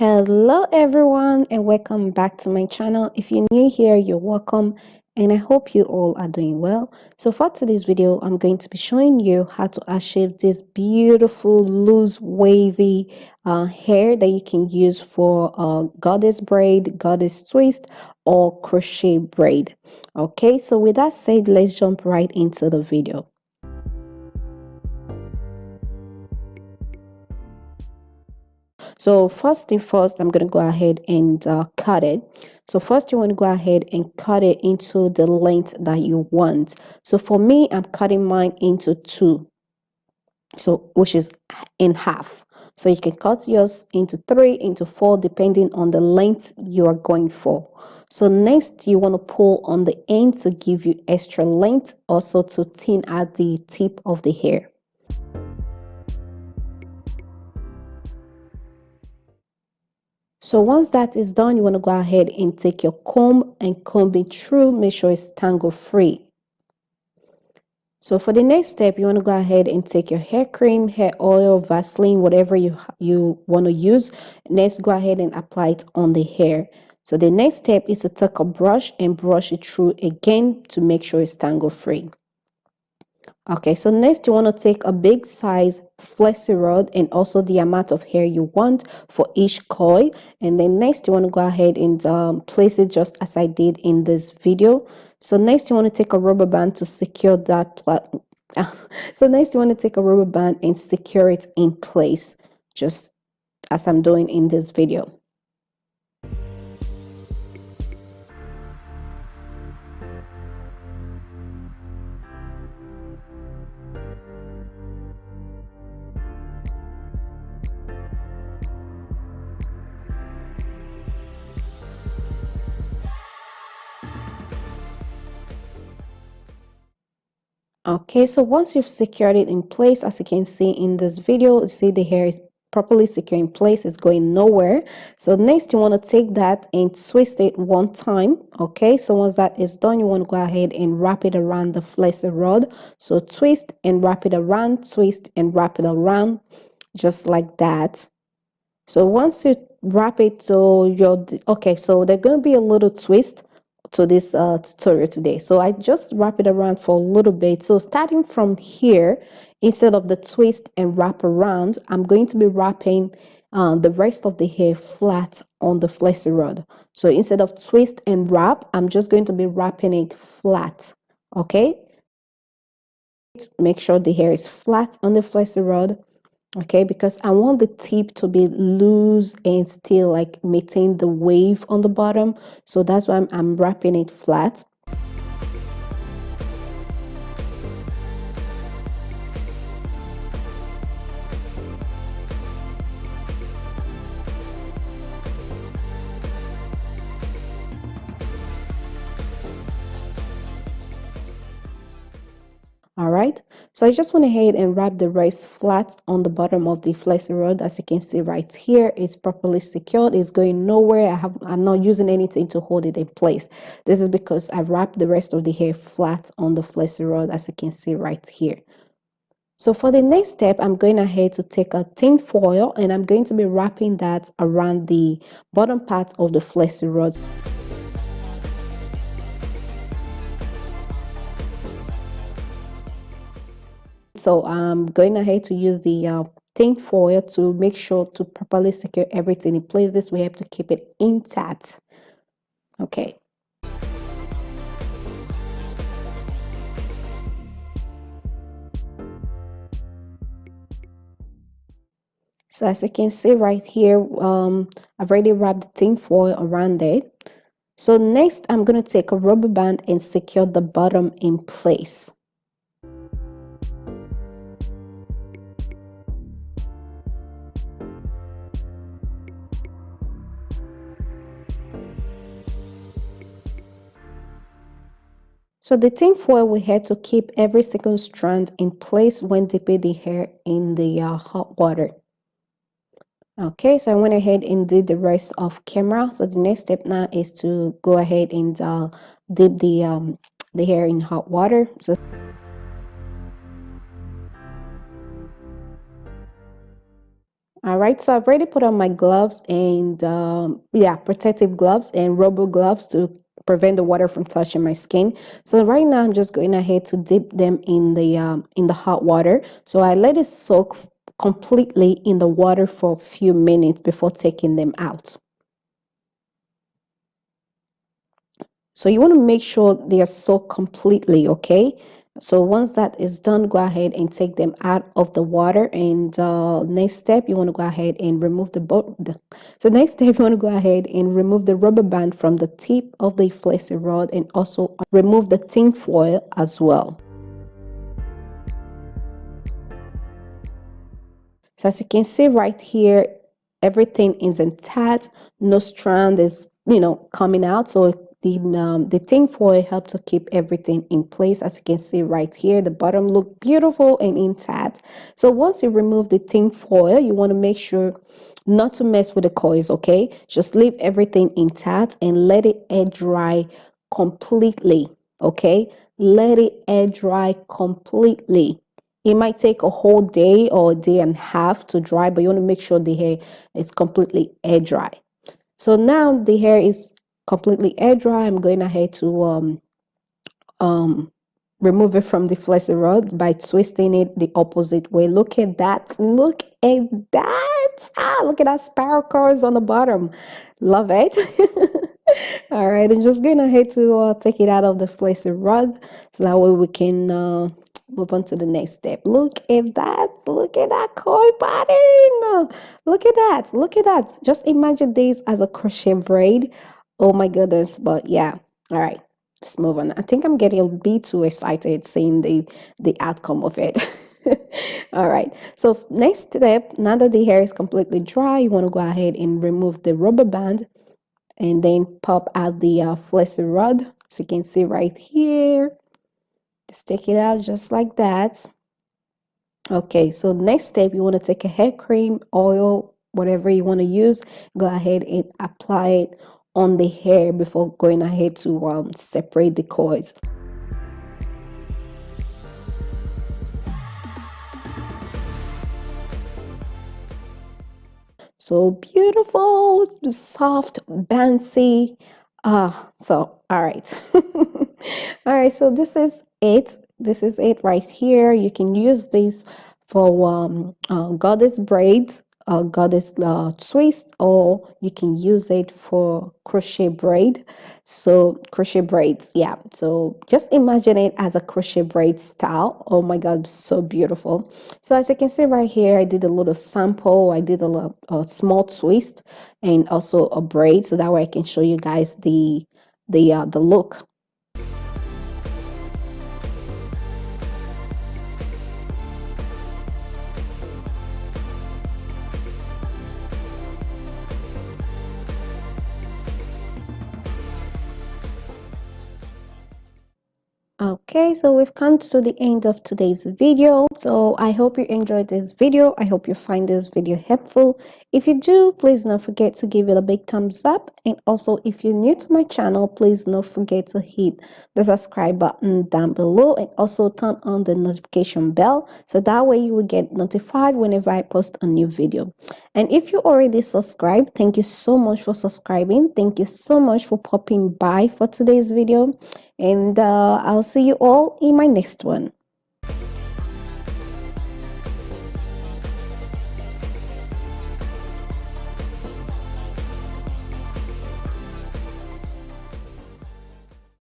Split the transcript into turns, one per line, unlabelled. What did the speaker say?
Hello everyone and welcome back to my channel. If you're new here, you're welcome and I hope you all are doing well. So for today's video, I'm going to be showing you how to achieve this beautiful loose wavy hair that you can use for goddess braid, goddess twist or crochet braid. Okay, so with that said, let's jump right into the video. So first thing first, I'm going to go ahead and cut it. So first you want to go ahead and cut it into the length that you want. So for me, I'm cutting mine into 2, so which is in half. So you can cut yours into 3, into 4, depending on the length you are going for. So next you want to pull on the end to give you extra length, also to thin out the tip of the hair. So once that is done, you want to go ahead and take your comb and comb it through. Make sure it's tangle free. So for the next step, you want to go ahead and take your hair cream, hair oil, Vaseline, whatever you want to use. Next, go ahead and apply it on the hair. So the next step is to take a brush and brush it through again to make sure it's tangle free. Okay, so next you want to take a big size flexi rod and also the amount of hair you want for each coil, and then next you want to go ahead and place it just as I did in this video. So next you want to take a rubber band to secure that so next you want to take a rubber band and secure it in place, just as I'm doing in this video. Okay, so once you've secured it in place, as you can see in this video, you see the hair is properly secure in place, it's going nowhere. So next you want to take that and twist it one time. Okay, so once that is done, you want to go ahead and wrap it around the flexi rod. So twist and wrap it around, twist and wrap it around, just like that. So once you wrap it, so you're okay, so there's going to be a little twist to this tutorial today. So I just wrap it around for a little bit. So starting from here, instead of the twist and wrap around, I'm going to be wrapping the rest of the hair flat on the flexi rod. So instead of twist and wrap, I'm just going to be wrapping it flat. Okay, make sure the hair is flat on the flexi rod. Okay, because I want the tip to be loose and still like maintain the wave on the bottom, so that's why I'm wrapping it flat. All right, so I just went ahead and wrap the rest flat on the bottom of the flexi rod. As you can see right here, it's properly secured, it's going nowhere. I'm not using anything to hold it in place. This is because I wrapped the rest of the hair flat on the flexi rod, as you can see right here. So for the next step, I'm going ahead to take a tin foil and I'm going to be wrapping that around the bottom part of the flexi rod. So I'm going ahead to use the tin foil to make sure to properly secure everything in place. This way I have to keep it intact. Okay. So as you can see right here, I've already wrapped the tin foil around it. So next I'm going to take a rubber band and secure the bottom in place. So the tin foil will help to keep every single strand in place when dipping the hair in the hot water. Okay, so I went ahead and did the rest off camera. So the next step now is to go ahead and dip the hair in hot water. So All right, so I've already put on my gloves and yeah, protective gloves and rubber gloves to prevent the water from touching my skin. So right now I'm just going ahead to dip them in the hot water. So I let it soak completely in the water for a few minutes before taking them out. So you want to make sure they are soaked completely, okay? So once that is done, go ahead and take them out of the water. And next step, you want to go ahead and remove the boat. So next step, you want to go ahead and remove the rubber band from the tip of the flexi rod, and also remove the tin foil as well. So as you can see right here, everything is intact. No strand is, coming out. So the tin foil helps to keep everything in place. As you can see right here, the bottom look beautiful and intact. So once you remove the tin foil, you want to make sure not to mess with the coils, okay? Just leave everything intact and let it air dry completely, okay? Let it air dry completely. It might take a whole day or a day and a half to dry, but you want to make sure the hair is completely air dry. So now the hair is completely air dry. I'm going ahead to um remove it from the flexi rod by twisting it the opposite way. Look at that. Look at that. Look at that sparkles on the bottom. Love it. All right, I'm just going ahead to take it out of the flexi rod so that way we can move on to the next step. Look at that. Look at that coil pattern. Look at that. Look at that. Just imagine this as a crochet braid. Oh my goodness. But yeah. All right. Let's move on. I think I'm getting a bit too excited seeing the outcome of it. All right. So next step, now that the hair is completely dry, you want to go ahead and remove the rubber band and then pop out the flexi rod. So you can see right here. Just take it out just like that. Okay, so next step, you want to take a hair cream, oil, whatever you want to use. Go ahead and apply it on the hair before going ahead to separate the coils. So beautiful, soft, bouncy. So all right. All right, so this is it. This is it right here. You can use this for goddess braids, goddess twist, or you can use it for crochet braid. So crochet braids, yeah. So just imagine it as a crochet braid style. Oh my god, so beautiful. So as you can see right here, I did a little sample. I did a small twist and also a braid, so that way I can show you guys the look. Okay, so we've come to the end of today's video. So I hope you enjoyed this video. I hope you find this video helpful. If you do, please don't forget to give it a big thumbs up. And also, if you're new to my channel, please don't forget to hit the subscribe button down below and also turn on the notification bell. So that way you will get notified whenever I post a new video. And if you already subscribed, thank you so much for subscribing. Thank you so much for popping by for today's video. And I'll see you all in my next one.